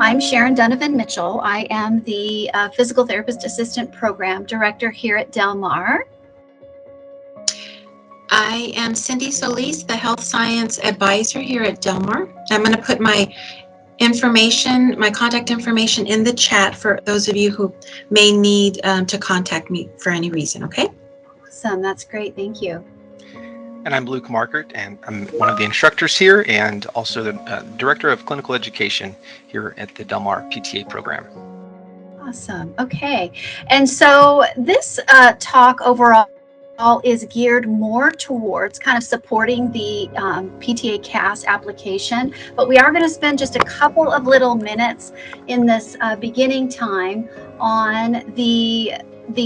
I'm Sharon Donovan Mitchell. I am the Physical Therapist Assistant Program Director here at Del Mar. I am Cindy Solis, the Health Science Advisor here at Del Mar. I'm going to put my contact information in the chat for those of you who may need to contact me for any reason, okay? Awesome, that's great, thank you. And I'm Luke Markert, and I'm one of the instructors here and also the Director of Clinical Education here at the Del Mar PTA program. Awesome, okay. And so this talk overall is geared more towards kind of supporting the PTA CAS application, but we are going to spend just a couple of little minutes in this beginning time on the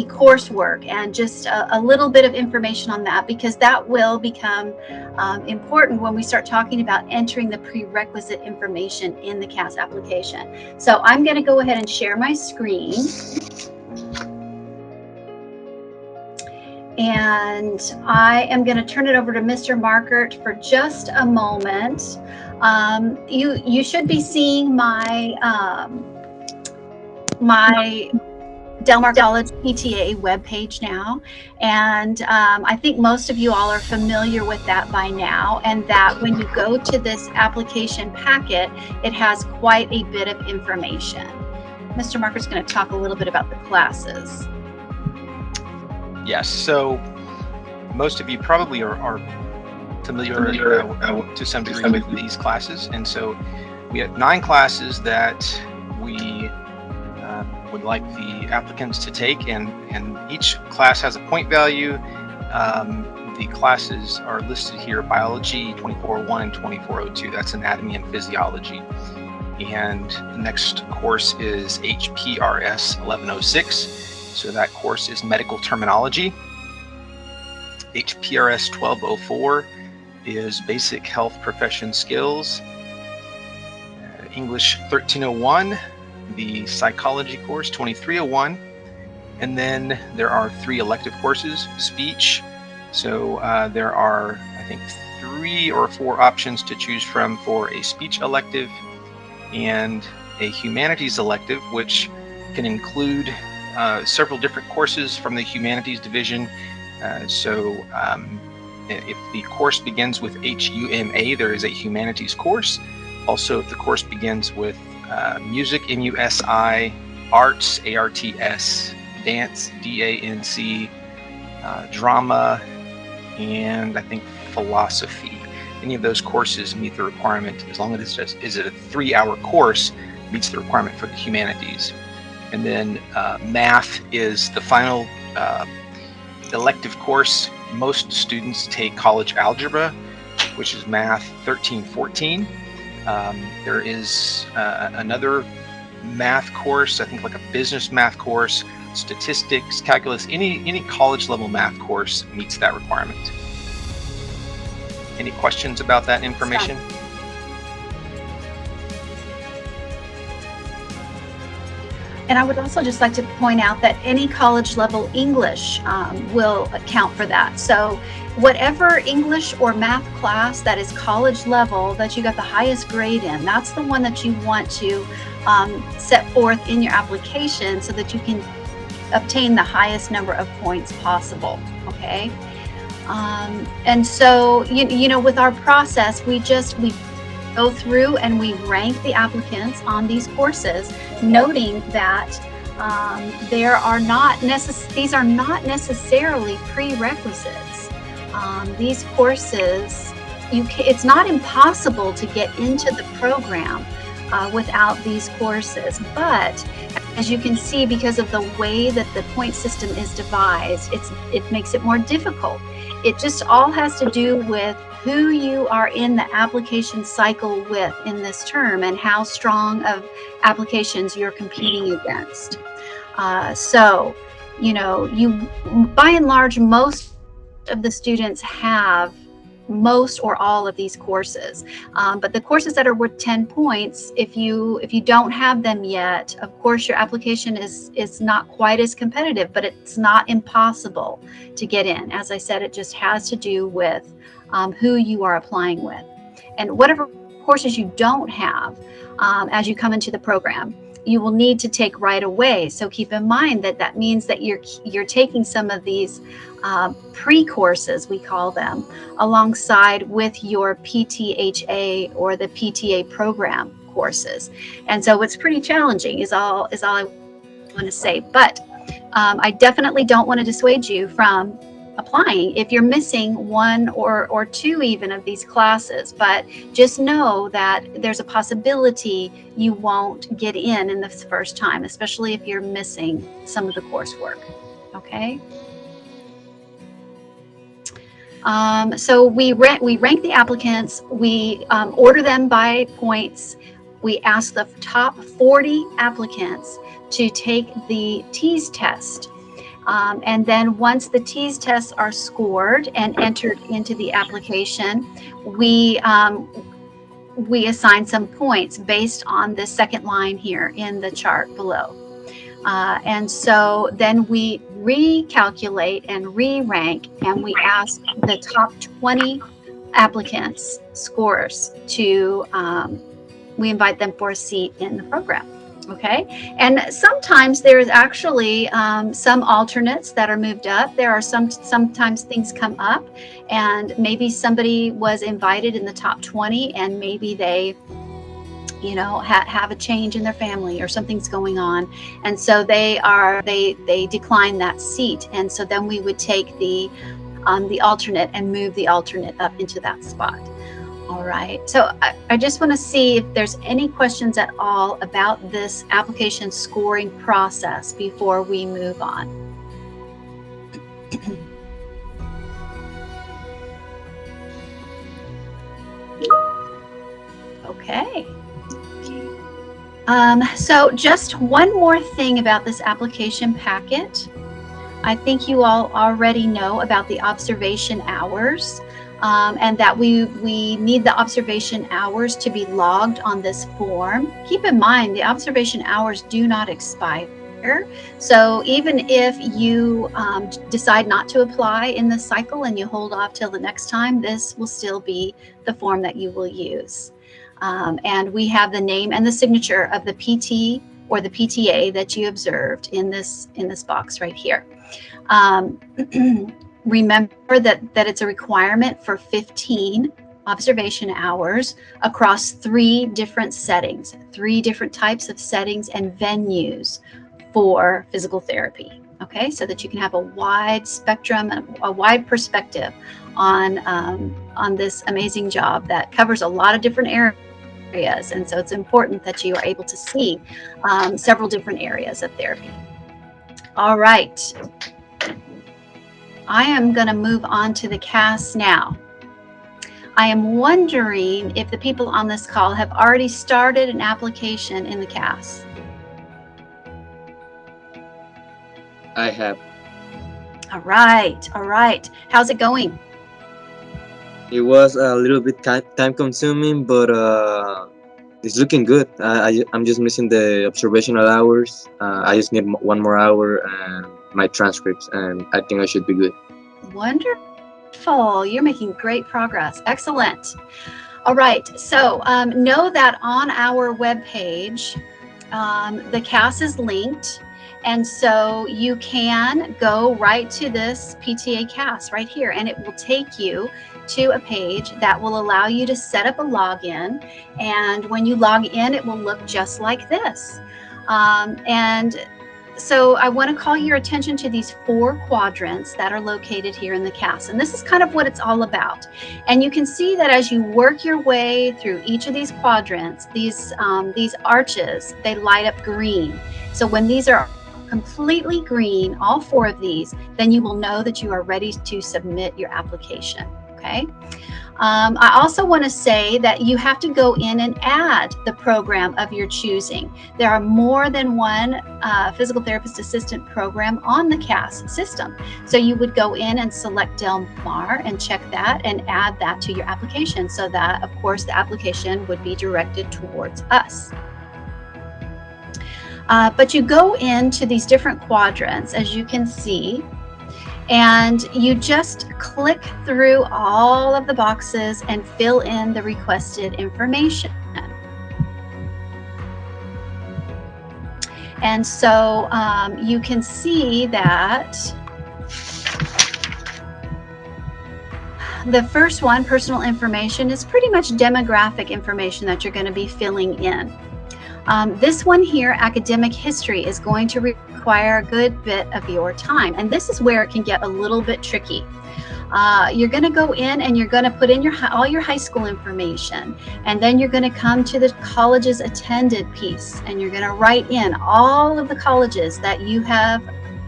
coursework and just a little bit of information on that, because that will become important when we start talking about entering the prerequisite information in the CAS application. So I'm going to go ahead and share my screen. And I am going to turn it over to Mr. Markert for just a moment. You should be seeing my my Del Mar College PTA webpage now, and I think most of you all are familiar with that by now, and that when you go to this application packet, it has quite a bit of information. Mr. Markert's going to talk a little bit about the classes. Yes, so most of you probably are familiar to some degree with these classes, and so we have 9 classes that we would like the applicants to take, and each class has a point value. The classes are listed here: biology 2401 and 2402, that's anatomy and physiology. And the next course is HPRS 1106. So that course is medical terminology. HPRS 1204 is basic health profession skills. English 1301, the psychology course 2301. And then there are 3 elective courses: speech. So there are, I think, 3 or 4 options to choose from for a speech elective, and a humanities elective, which can include several different courses from the humanities division. If the course begins with HUMA, there is a humanities course. Also, if the course begins with music, MUSI, arts, ARTS, dance, DANC, drama, and I think philosophy. Any of those courses meet the requirement, as long as it's a 3-hour course, meets the requirement for the humanities. And then math is the final elective course. Most students take college algebra, which is math 1314. There is another math course, I think like a business math course, statistics, calculus, any college level math course meets that requirement. Any questions about that information? And I would also just like to point out that any college level English will account for that. So whatever English or math class that is college level that you got the highest grade in, that's the one that you want to set forth in your application so that you can obtain the highest number of points possible, okay? And so, you know, with our process, we go through and we rank the applicants on these courses, noting that these are not necessarily prerequisites. These courses, it's not impossible to get into the program without these courses, but as you can see, because of the way that the point system is devised, it makes it more difficult. It just all has to do with who you are in the application cycle with in this term and how strong of applications you're competing against. So, you know, by and large, most of the students have most or all of these courses, but the courses that are worth 10 points, if you don't have them yet, of course your application is not quite as competitive, but it's not impossible to get in. As I said, it just has to do with who you are applying with, and whatever courses you don't have as you come into the program, you will need to take right away. So keep in mind that that means that you're taking some of these pre-courses, we call them, alongside with your PTHA or the PTA program courses. And so it's pretty challenging is all I want to say. But I definitely don't want to dissuade you from applying if you're missing one or two even of these classes. But just know that there's a possibility you won't get in this first time, especially if you're missing some of the coursework. Okay. So we rank the applicants, we order them by points. We ask the top 40 applicants to take the TEAS test. And then once the TEAS tests are scored and entered into the application, we assign some points based on the second line here in the chart below. And so then we recalculate and re-rank, and we ask the top 20 applicants' scores to, we invite them for a seat in the program. Okay, and sometimes there's actually some alternates that are moved up. There are sometimes things come up, and maybe somebody was invited in the top 20, and maybe they, you know, have a change in their family or something's going on, and so they decline that seat, and so then we would take the alternate and move the alternate up into that spot. All right, so I just want to see if there's any questions at all about this application scoring process before we move on. Okay. So just one more thing about this application packet. I think you all already know about the observation hours. And that we need the observation hours to be logged on this form. Keep in mind, the observation hours do not expire. So even if you decide not to apply in this cycle and you hold off till the next time, this will still be the form that you will use. And we have the name and the signature of the PT or the PTA that you observed in this box right here. Remember that it's a requirement for 15 observation hours across 3 different settings, 3 different types of settings and venues for physical therapy. Okay, so that you can have a wide spectrum and a wide perspective on this amazing job that covers a lot of different areas. And so it's important that you are able to see several different areas of therapy. All right. I am going to move on to the CAS now. I am wondering if the people on this call have already started an application in the CAS. I have. All right. How's it going? It was a little bit time consuming, but it's looking good. I'm just missing the observational hours. I just need 1 more hour and my transcripts, and I think I should be good. Wonderful. You're making great progress. Excellent. All right. So know that on our webpage, the CAS is linked. And so you can go right to this PTA CAS right here, and it will take you to a page that will allow you to set up a login. And when you log in, it will look just like this. And so I want to call your attention to these 4 quadrants that are located here in the CAS. And this is kind of what it's all about. And you can see that as you work your way through each of these quadrants, these arches, they light up green. So when these are completely green, all 4 of these, then you will know that you are ready to submit your application. Okay. I also want to say that you have to go in and add the program of your choosing. There are more than one physical therapist assistant program on the CAS system. So you would go in and select Del Mar and check that and add that to your application, so that, of course, the application would be directed towards us. But you go into these different quadrants, as you can see, And you just click through all of the boxes and fill in the requested information. And so you can see that the first one, personal information, is pretty much demographic information that you're going to be filling in. This one here, academic history, is going to require a good bit of your time. And this is where it can get a little bit tricky. You're going to go in and you're going to put in all your high school information, and then you're going to come to the colleges attended piece, and you're going to write in all of the colleges that you have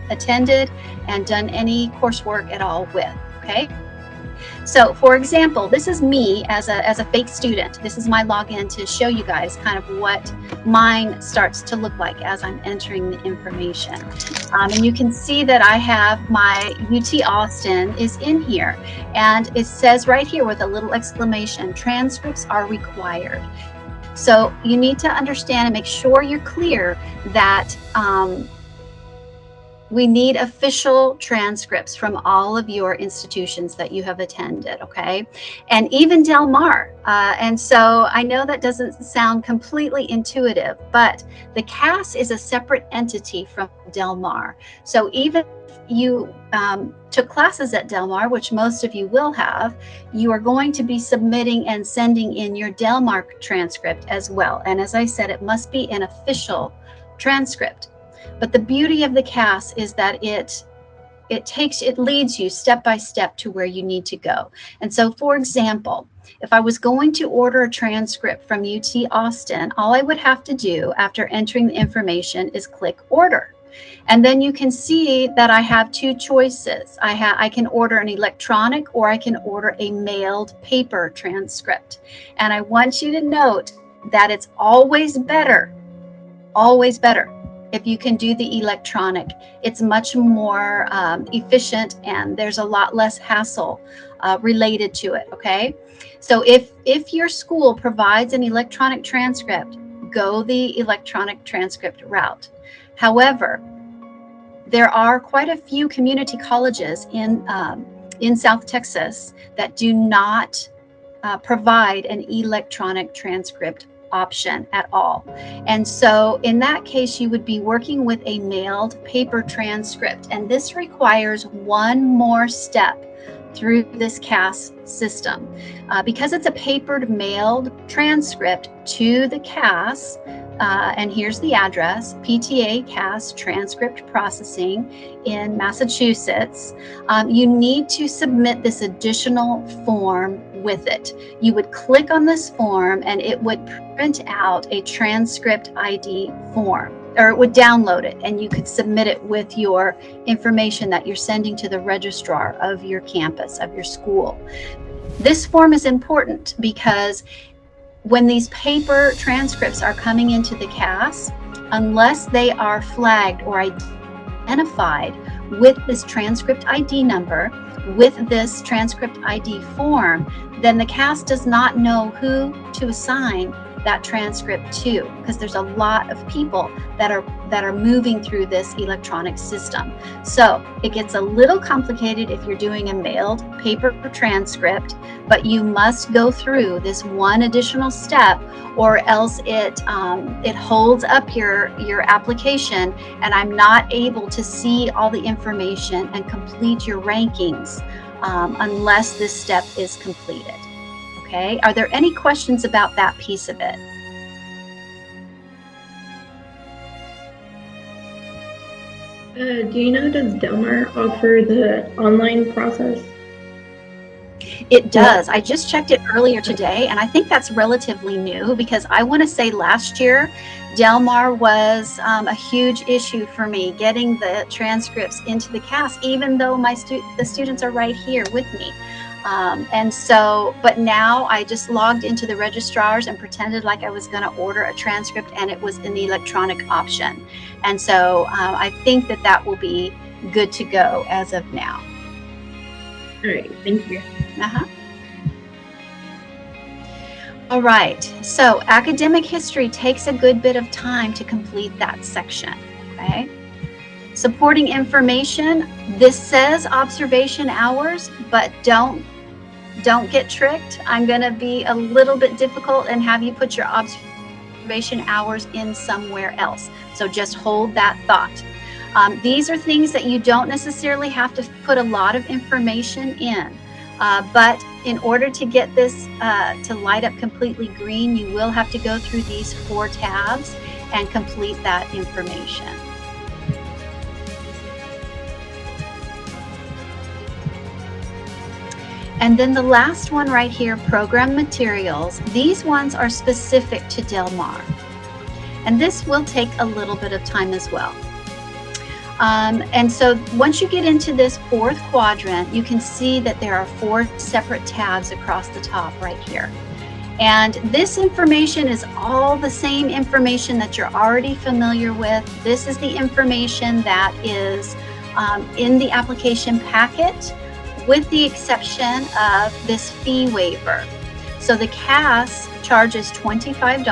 attended and done any coursework at all with. Okay. So for example, this is me as a fake student. This is my login to show you guys kind of what mine starts to look like as I'm entering the information. And you can see that I have my UT Austin is in here, and it says right here with a little exclamation, transcripts are required. So you need to understand and make sure you're clear that we need official transcripts from all of your institutions that you have attended, okay? And even Del Mar. And so I know that doesn't sound completely intuitive, but the CAS is a separate entity from Del Mar. So even if you took classes at Del Mar, which most of you will have, you are going to be submitting and sending in your Del Mar transcript as well. And as I said, it must be an official transcript. But the beauty of the CAS is that it leads you step by step to where you need to go. And so, for example, if I was going to order a transcript from UT Austin, all I would have to do after entering the information is click order. And then you can see that I have two choices. I can order an electronic, or I can order a mailed paper transcript. And I want you to note that it's always better if you can do the electronic. It's much more efficient, and there's a lot less hassle related to it, okay? So if your school provides an electronic transcript, go the electronic transcript route. However, there are quite a few community colleges in South Texas that do not provide an electronic transcript option at all. And so in that case, you would be working with a mailed paper transcript. And this requires one more step through this CAS system. Because it's a papered mailed transcript to the CAS, and here's the address, PTA CAS Transcript Processing in Massachusetts, you need to submit this additional form with it. You would click on this form and it would print out a transcript ID form, or it would download it, and you could submit it with your information that you're sending to the registrar of your campus, of your school. This form is important because when these paper transcripts are coming into the CAS, unless they are flagged or identified with this transcript ID number, with this transcript ID form, then the CAS does not know who to assign that transcript to, because there's a lot of people that are moving through this electronic system. So it gets a little complicated if you're doing a mailed paper transcript, but you must go through this one additional step, or else it holds up your application, and I'm not able to see all the information and complete your rankings unless this step is completed. Okay, are there any questions about that piece of it? Do you know, does Del Mar offer the online process? It does. I just checked it earlier today, and I think that's relatively new, because I want to say last year, Del Mar was a huge issue for me getting the transcripts into the CAS, even though the students are right here with me. And so, but now I just logged into the registrars and pretended like I was going to order a transcript, and it was in the electronic option. And so I think that will be good to go as of now. All right, thank you. All right, so academic history takes a good bit of time to complete that section, okay? Supporting information, this says observation hours, but don't get tricked. I'm going to be a little bit difficult and have you put your observation hours in somewhere else. So just hold that thought. These are things that you don't necessarily have to put a lot of information in. But in order to get this to light up completely green, you will have to go through these 4 tabs and complete that information. And then the last one right here, program materials. These ones are specific to Del Mar. And this will take a little bit of time as well. And so once you get into this 4th quadrant, you can see that there are 4 separate tabs across the top right here. And this information is all the same information that you're already familiar with. This is the information that is in the application packet, with the exception of this fee waiver. So the CAS charges $25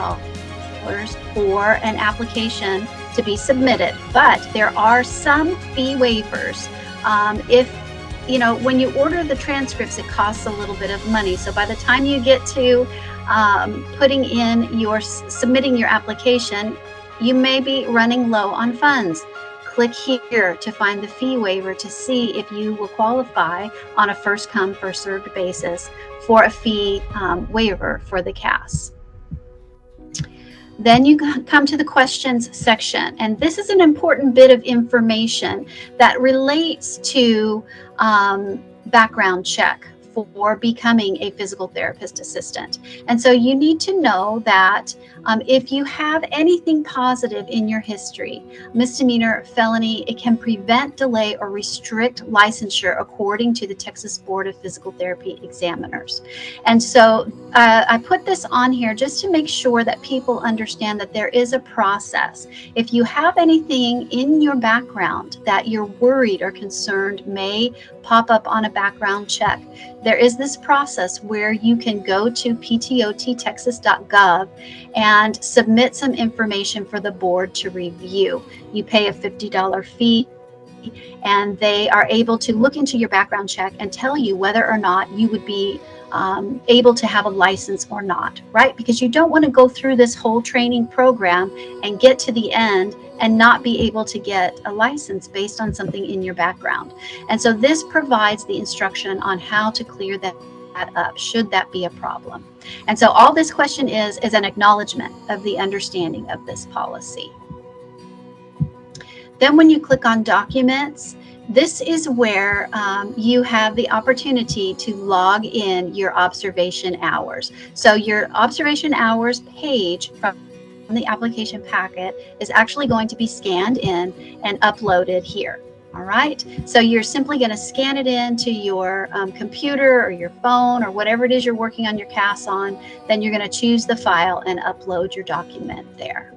for an application to be submitted, but there are some fee waivers. If you know, when you order the transcripts, it costs a little bit of money. So by the time you get to submitting your application, you may be running low on funds. Click here to find the fee waiver to see if you will qualify on a first come, first served basis for a fee waiver for the CAS. Then you come to the questions section, and this is an important bit of information that relates to background check for becoming a physical therapist assistant. And so you need to know that if you have anything positive in your history, misdemeanor, felony, it can prevent, delay, or restrict licensure according to the Texas Board of Physical Therapy Examiners. And so I put this on here just to make sure that people understand that there is a process. If you have anything in your background that you're worried or concerned may pop up on a background check, there is this process where you can go to ptottexas.gov and submit some information for the board to review. You pay a $50 fee, and they are able to look into your background check and tell you whether or not you would be able to have a license or not, right? Because you don't want to go through this whole training program and get to the end and not be able to get a license based on something in your background. And so this provides the instruction on how to clear that up, should that be a problem. And so all this question is an acknowledgement of the understanding of this policy. Then when you click on documents, this is where you have the opportunity to log in your observation hours. So your observation hours page from the application packet is actually going to be scanned in and uploaded here. All right, so you're simply going to scan it into your computer or your phone or whatever it is you're working on your CAS on. Then you're going to choose the file and upload your document there.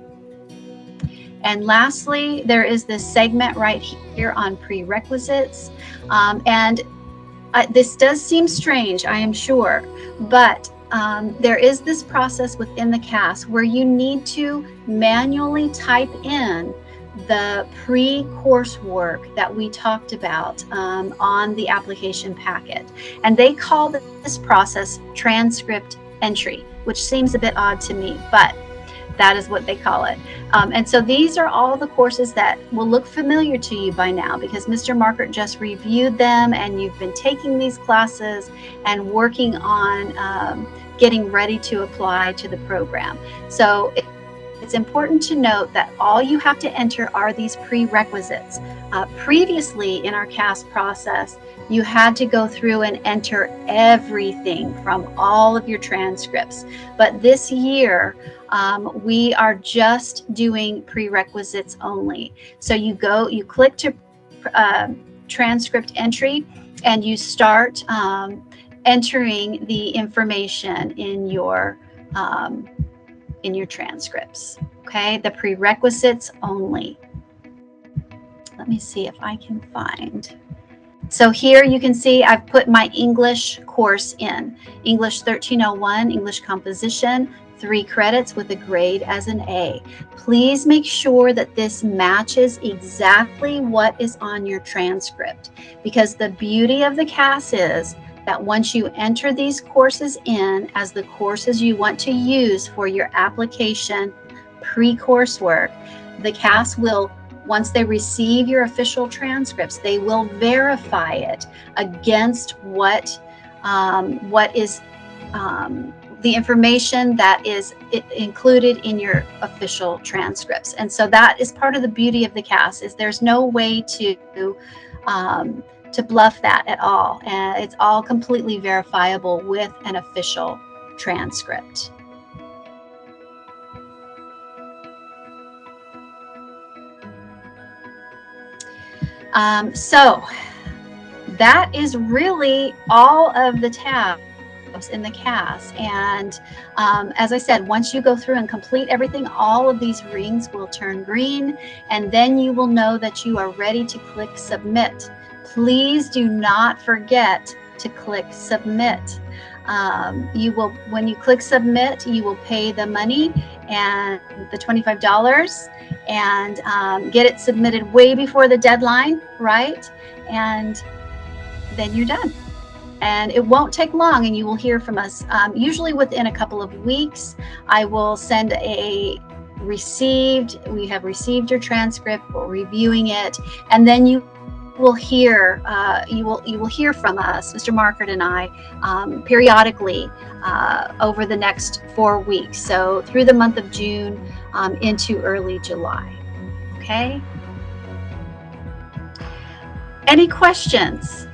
And lastly, there is this segment right here on prerequisites. This does seem strange, I am sure, but there is this process within the CAS where you need to manually type in the pre-coursework that we talked about on the application packet. And they call this process transcript entry, which seems a bit odd to me, but that is what they call it. And so these are all the courses that will look familiar to you by now because Mr. Markert just reviewed them and you've been taking these classes and working on getting ready to apply to the program. So it's important to note that all you have to enter are these prerequisites. Previously in our CAS process, you had to go through and enter everything from all of your transcripts. But this year, we are just doing prerequisites only. So you click to transcript entry and you start entering the information in your transcripts. Okay, the prerequisites only. Let me see if I can find. So here you can see I've put my English course in. English 1301, English composition, 3 credits with a grade as an A. Please make sure that this matches exactly what is on your transcript, because the beauty of the CAS is that once you enter these courses in as the courses you want to use for your application pre-coursework, the CAS will, once they receive your official transcripts, they will verify it against what is the information that is included in your official transcripts. And so that is part of the beauty of the CAS, is there's no way to bluff that at all. And it's all completely verifiable with an official transcript. So that is really all of the tabs in the CAS. And as I said, once you go through and complete everything, all of these rings will turn green, and then you will know that you are ready to click submit. Please do not forget to click submit. When you click submit, you will pay the money and the $25 and get it submitted way before the deadline, right? And then you're done. And it won't take long, and you will hear from us. Usually within a couple of weeks, I will send we have received your transcript, we're reviewing it, and then you will hear you will hear from us, Mr. Markert and I, periodically over the next 4 weeks. So through the month of June into early July. Okay. Any questions?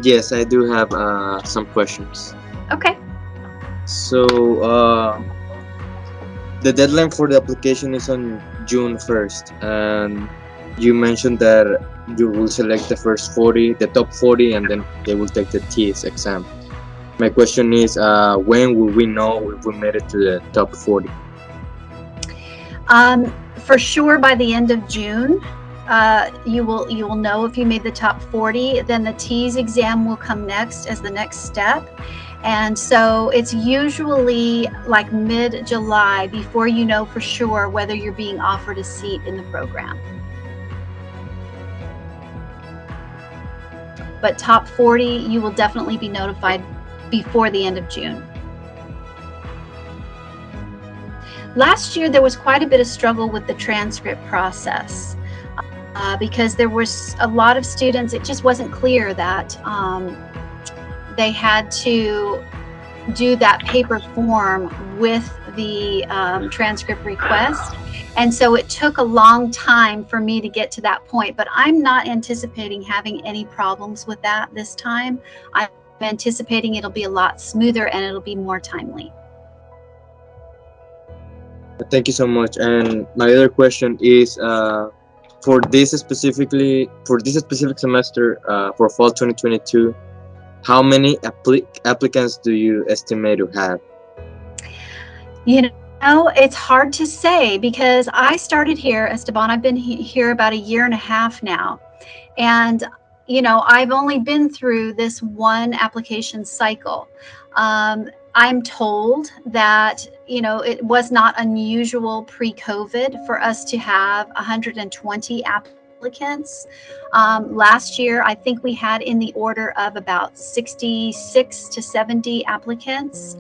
Yes, I do have some questions. Okay. So the deadline for the application is on June 1st, and you mentioned that you will select the first 40, the top 40, and then they will take the TEAS exam. My question is, when will we know if we made it to the top 40? For sure by the end of June. You will know if you made the top 40. Then the TEAS exam will come next as the next step. And so it's usually like mid-July before you know for sure whether you're being offered a seat in the program. But top 40, you will definitely be notified before the end of June. Last year, there was quite a bit of struggle with the transcript process. Because there was a lot of students, it just wasn't clear that they had to do that paper form with the transcript request. And so it took a long time for me to get to that point, but I'm not anticipating having any problems with that this time. I'm anticipating it'll be a lot smoother and it'll be more timely. Thank you so much. And my other question is, for this specific semester, for fall 2022, how many applicants do you estimate to have? You know, it's hard to say because I started here, Esteban. I've been here about 1.5 years now. And, you know, I've only been through this one application cycle. I'm told that, you know, it was not unusual pre-COVID for us to have 120 applicants. Last year, I think we had in the order of about 66 to 70 applicants.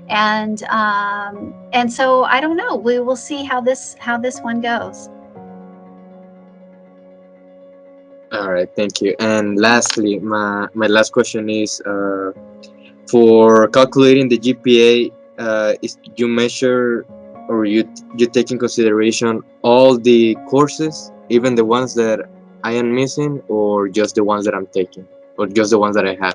And so I don't know. We will see how this one goes. All right, thank you. And lastly, my last question is, for calculating the GPA, you measure or you take in consideration all the courses, even the ones that I am missing, or just the ones that I'm taking, or just the ones that I have?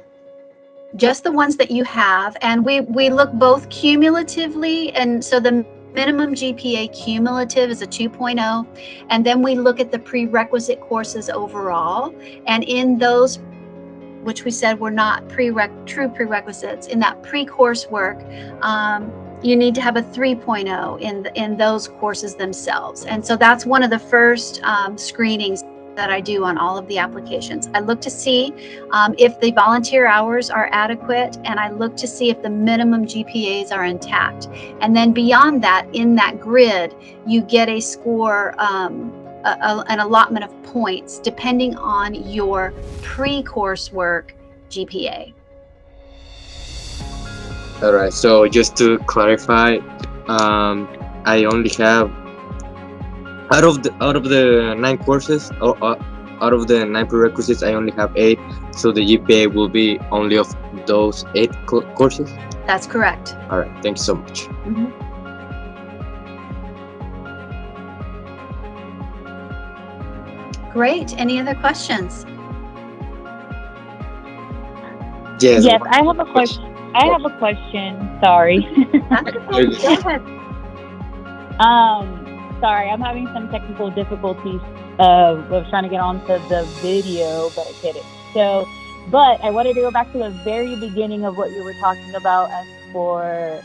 Just the ones that you have, and we look both cumulatively, and so the minimum GPA cumulative is a 2.0, and then we look at the prerequisite courses overall, and in those, which we said were not true prerequisites, in that pre-course work, you need to have a 3.0 in those courses themselves. And so that's one of the first screenings that I do on all of the applications. I look to see if the volunteer hours are adequate, and I look to see if the minimum GPAs are intact. And then beyond that, in that grid, you get a score, an allotment of points depending on your pre-coursework GPA. All right. So just to clarify, I only have out of the 9 courses, or out of the 9 prerequisites, I only have 8. So the GPA will be only of those 8 courses. That's correct. All right. Thank you so much. Great. Any other questions? Yes. Yes, I have a question. Sorry. Go ahead. Sorry, I'm having some technical difficulties of trying to get onto the video, but I did it. So, but I wanted to go back to the very beginning of what you were talking about as for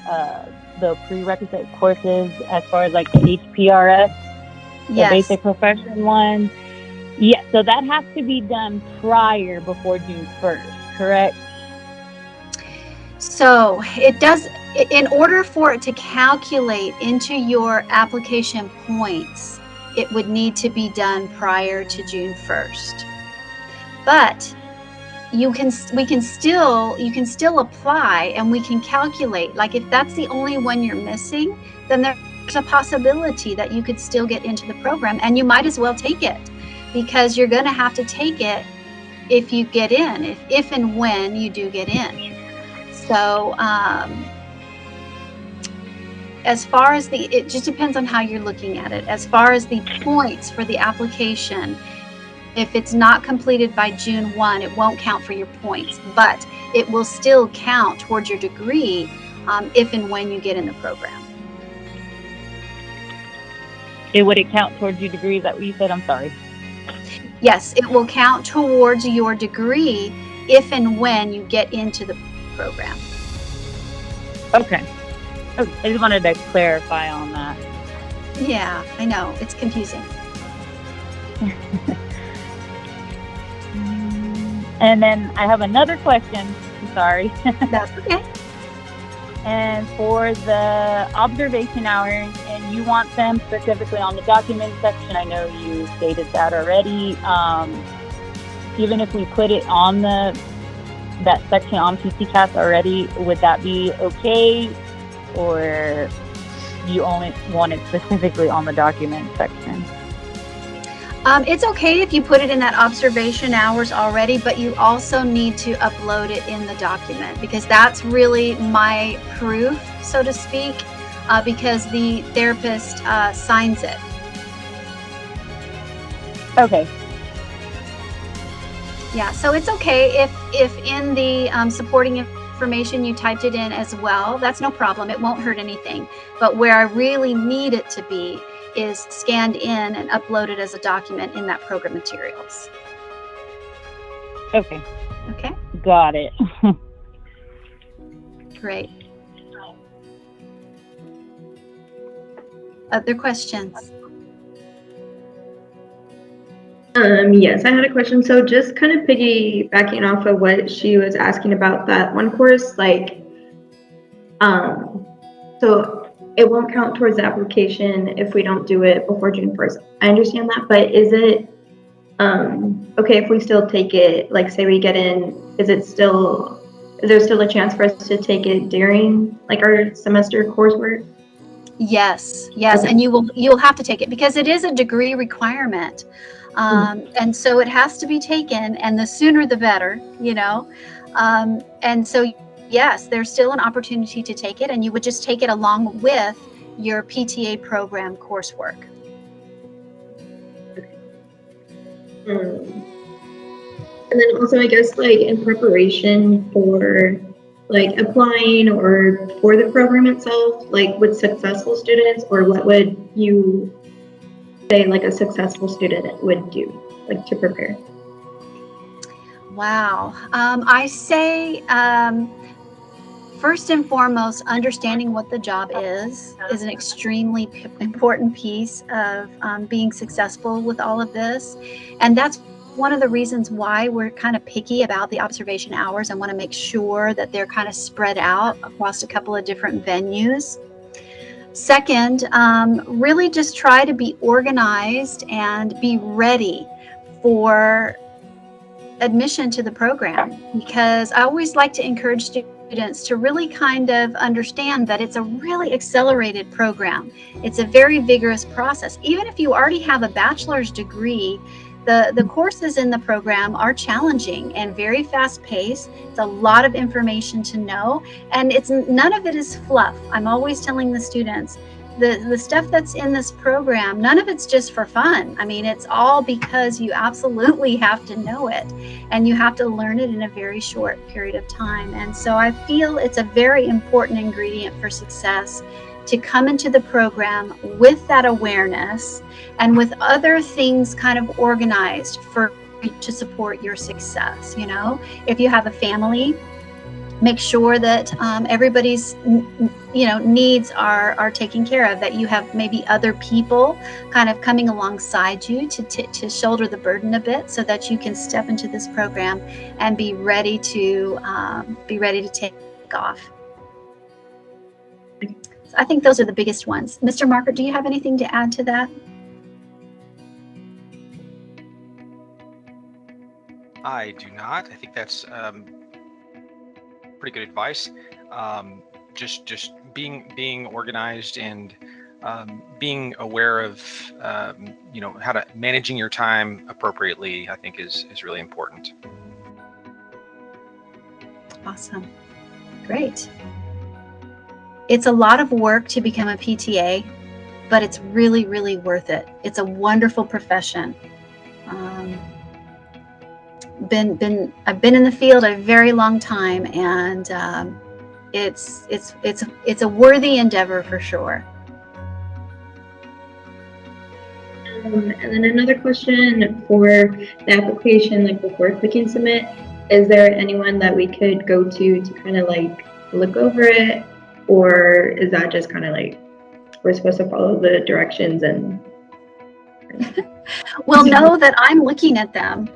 the prerequisite courses, as far as like the HPRS, the Yes. basic profession one. Yeah, so that has to be done before June 1st, correct? So it does, in order for it to calculate into your application points, it would need to be done prior to June 1st. But you can still apply, and we can calculate. Like if that's the only one you're missing, then there's a possibility that you could still get into the program, and you might as well take it, because you're going to have to take it if you get in, if and when you do get in. So as far as it just depends on how you're looking at it. As far as the points for the application, if it's not completed by June 1, it won't count for your points, but it will still count towards your degree if and when you get in the program. Would it count towards your degree? Is that what you said? I'm sorry. Yes, it will count towards your degree if and when you get into the program. Okay. I just wanted to clarify on that. Yeah, I know. It's confusing. And then I have another question. I'm sorry. That's okay. And for the observation hours, and you want them specifically on the document section, I know you stated that already. Even if we put it on that section on PCCast already, would that be okay? Or you only want it specifically on the document section? It's okay if you put it in that observation hours already, but you also need to upload it in the document, because that's really my proof, so to speak, because the therapist signs it. Okay. Yeah, so it's okay if in the supporting information you typed it in as well. That's no problem. It won't hurt anything. But where I really need it to be is scanned in and uploaded as a document in that program materials. Okay. Okay. Got it. Great. Other questions? Yes, I had a question. So just kind of piggybacking off of what she was asking about that one course, like, so it won't count towards the application if we don't do it before June 1st. I understand that, but is it, okay, if we still take it, like say we get in, is there still a chance for us to take it during like our semester coursework? Yes, Okay. and you'll have to take it because it is a degree requirement. And so it has to be taken, and the sooner the better, you know. And so yes, there's still an opportunity to take it, and you would just take it along with your PTA program coursework. And then also, I guess, like in preparation for like applying or for the program itself, like with successful students, or what would you say like a successful student would do, like to prepare? Wow. I say first and foremost, understanding what the job is an extremely important piece of being successful with all of this. And that's one of the reasons why we're kind of picky about the observation hours. I want to make sure that they're kind of spread out across a couple of different venues. Second, really just try to be organized and be ready for admission to the program, because I always like to encourage students to really kind of understand that it's a really accelerated program. It's a very vigorous process. Even if you already have a bachelor's degree, the courses in the program are challenging and very fast paced. It's a lot of information to know, and none of it is fluff. I'm always telling the students, the stuff that's in this program, none of it's just for fun. I mean, it's all because you absolutely have to know it, and you have to learn it in a very short period of time. And so I feel it's a very important ingredient for success to come into the program with that awareness and with other things kind of organized to support your success. You know, if you have a family, make sure that everybody's needs are taken care of, that you have maybe other people kind of coming alongside you to shoulder the burden a bit, so that you can step into this program and be ready to take off. So I think those are the biggest ones. Mr. Marker, do you have anything to add to that? I do not. I think that's pretty good advice. Just being organized and being aware of how to managing your time appropriately, I think is really important. Awesome. Great. It's a lot of work to become a PTA, but it's really, really worth it. It's a wonderful profession. I've been in the field a very long time, and it's a worthy endeavor for sure. And then another question for the application, like before clicking submit, is there anyone that we could go to kind of like look over it, or is that just kind of like we're supposed to follow the directions and? Well, know that I'm looking at them.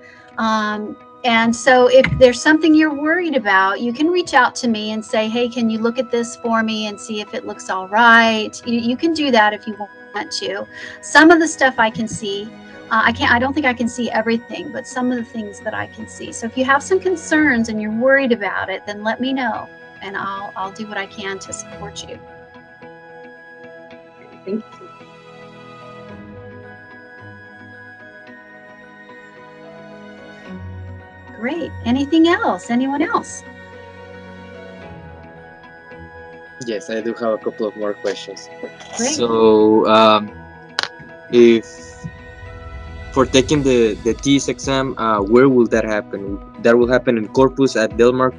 And so if there's something you're worried about, you can reach out to me and say, hey, can you look at this for me and see if it looks all right? You can do that if you want to. Some of the stuff I can see. I don't think I can see everything, but some of the things that I can see. So if you have some concerns and you're worried about it, then let me know, and I'll do what I can to support you. Thank you. Great. Anything else? Anyone else? Yes, I do have a couple of more questions. Great. So, if for taking the TEAS exam, where will that happen? That will happen in Corpus at Del Mar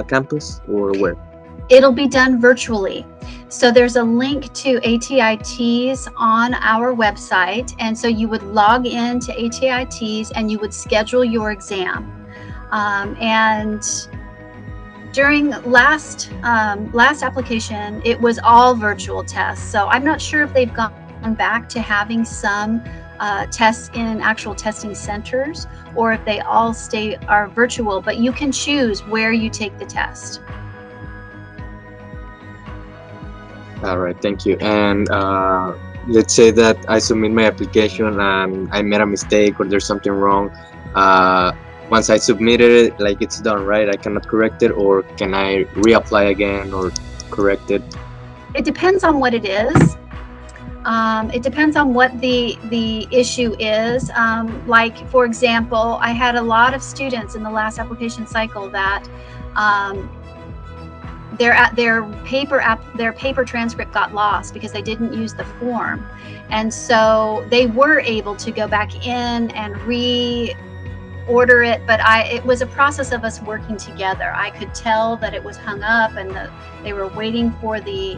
campus, or where? It'll be done virtually. So there's a link to ATITs on our website, and so you would log in to ATITs and you would schedule your exam. And during last application, it was all virtual tests. So I'm not sure if they've gone back to having some tests in actual testing centers, or if they all are virtual, but you can choose where you take the test. All right, thank you. And let's say that I submit my application and I made a mistake or there's something wrong. Once I submitted it, like it's done, right? I cannot correct it, or can I reapply again or correct it? It depends on what it is. It depends on what the issue is. Like, for example, I had a lot of students in the last application cycle that their paper transcript got lost because they didn't use the form, and so they were able to go back in and reorder it. But it was a process of us working together. I could tell that it was hung up, and they were waiting for the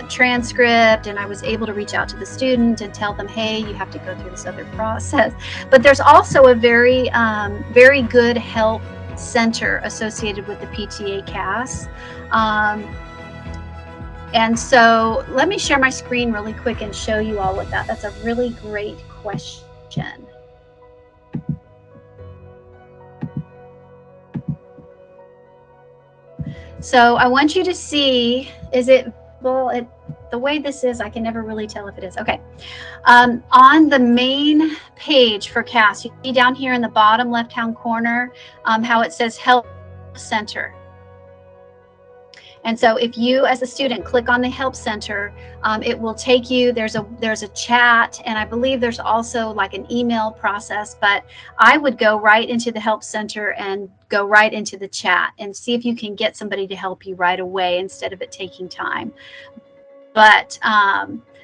transcript, and I was able to reach out to the student and tell them, hey, you have to go through this other process. But there's also a very good help center associated with the PTA CAS. And so let me share my screen really quick and show you all what that's a really great question. So I want you to see, is it, well, the way this is, I can never really tell if it is. Okay. On the main page for CAS, you see down here in the bottom left-hand corner how it says Help Center. And so if you as a student click on the Help Center, it will take you, there's a chat, and I believe there's also like an email process, but I would go right into the Help Center and go right into the chat and see if you can get somebody to help you right away instead of it taking time. But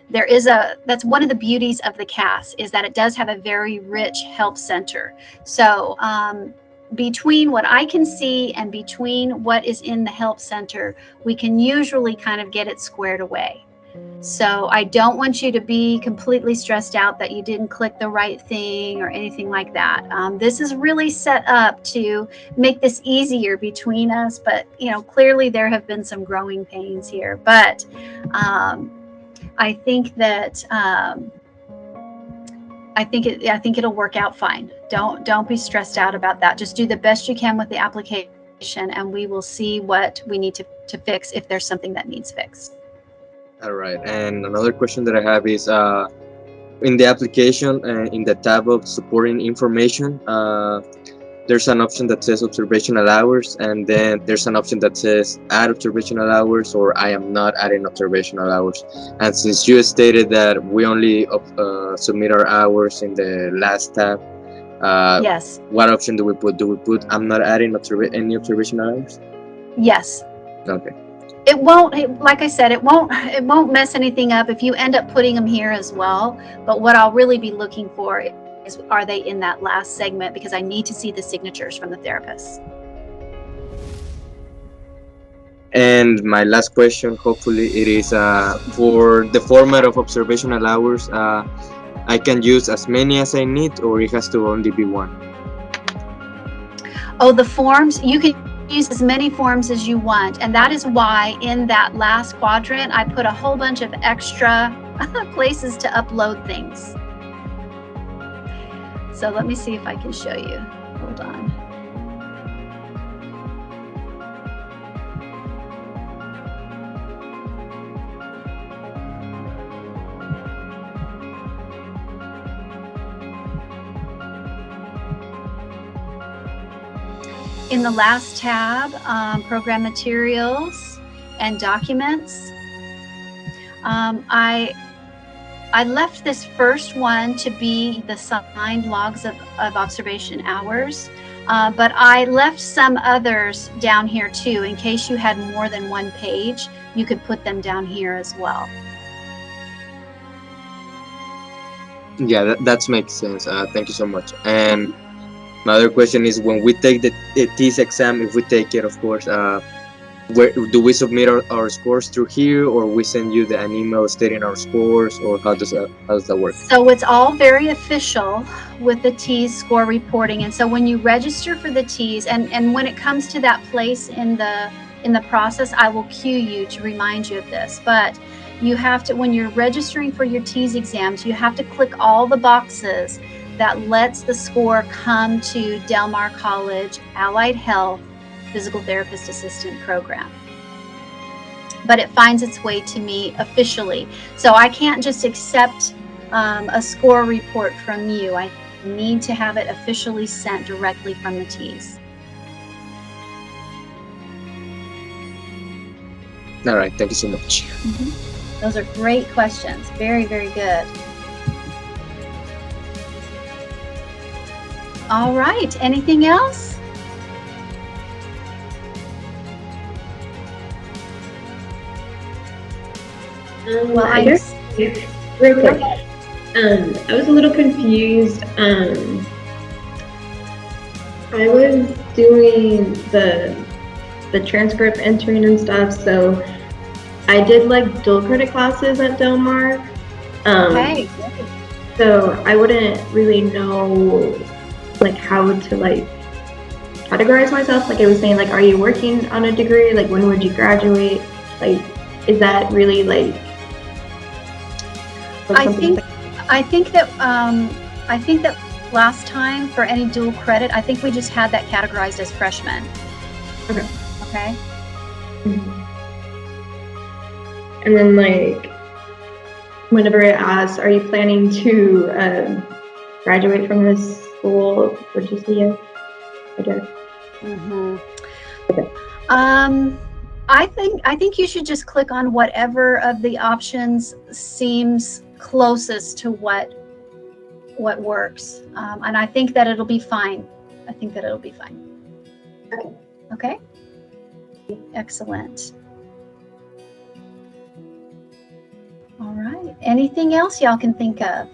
there is that's one of the beauties of the CAS, is that it does have a very rich Help Center. So between what I can see and between what is in the Help Center, we can usually kind of get it squared away. So I don't want you to be completely stressed out that you didn't click the right thing or anything like that. This is really set up to make this easier between us, but clearly there have been some growing pains here. But I think that I think it'll work out fine. Don't be stressed out about that. Just do the best you can with the application, and we will see what we need to fix if there's something that needs fixed. All right. And another question that I have is, in the application, in the tab of supporting information, there's an option that says observational hours, and then there's an option that says add observational hours or I am not adding observational hours. And since you stated that we only submit our hours in the last tab, yes. What option do we put? Do we put I'm not adding any observational hours? Yes. Okay. It won't, like I said, it won't mess anything up if you end up putting them here as well. But what I'll really be looking for is, are they in that last segment, because I need to see the signatures from the therapists. And my last question, hopefully it is, for the format of observational hours, I can use as many as I need, or it has to only be one? Oh, the forms, you can use as many forms as you want, and that is why in that last quadrant I put a whole bunch of extra places to upload things. So let me see if I can show you. Hold on. In the last tab, program materials and documents, I left this first one to be the signed logs of observation hours, but I left some others down here too, in case you had more than one page. You could put them down here as well. Yeah, that makes sense. Thank you so much. And my other question is, when we take the TEAS exam, if we take it, of course, where do we submit our scores through here, or we send you an email stating our scores, or how does that work? So it's all very official with the TEAS score reporting. And so when you register for the TEAS, and when it comes to that place in the process, I will cue you to remind you of this. But you have to, when you're registering for your TEAS exams, you have to click all the boxes that lets the score come to Del Mar College Allied Health Physical Therapist Assistant Program. But it finds its way to me officially. So I can't just accept a score report from you. I need to have it officially sent directly from the TEAS. All right, thank you so much. Mm-hmm. Those are great questions. Very, very good. All right, anything else? Well, I guess real quick. I was a little confused. I was doing the transcript entering and stuff, so I did like dual credit classes at Del Mar. Okay. So I wouldn't really know like how categorize myself. Like I was saying, like, are you working on a degree? Like, when would you graduate? Like, is that really like I something think that last time for any dual credit, I think we just had that categorized as freshmen. Okay. Okay. And then, like, whenever it asks, are you planning to graduate from this school, would you say yes? I guess. Okay. I think you should just click on whatever of the options seems closest to what works, and I think that it'll be fine. Okay. Excellent. All right. Anything else y'all can think of?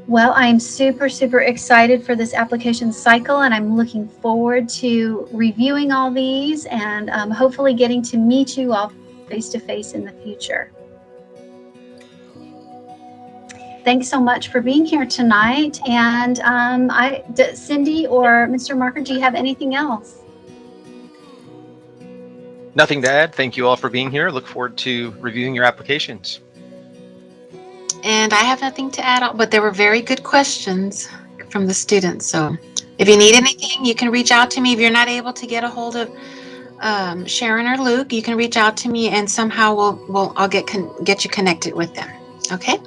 Well, I'm super excited for this application cycle, and I'm looking forward to reviewing all these and hopefully getting to meet you all face-to-face in the future. Thanks so much for being here tonight. And Cindy or Mr. Marker, do you have anything else? Nothing to add. Thank you all for being here. Look forward to reviewing your applications. And I have nothing to add, but there were very good questions from the students. So if you need anything, you can reach out to me. If you're not able to get a hold of Sharon or Luke, you can reach out to me, and somehow I'll get you connected with them. Okay.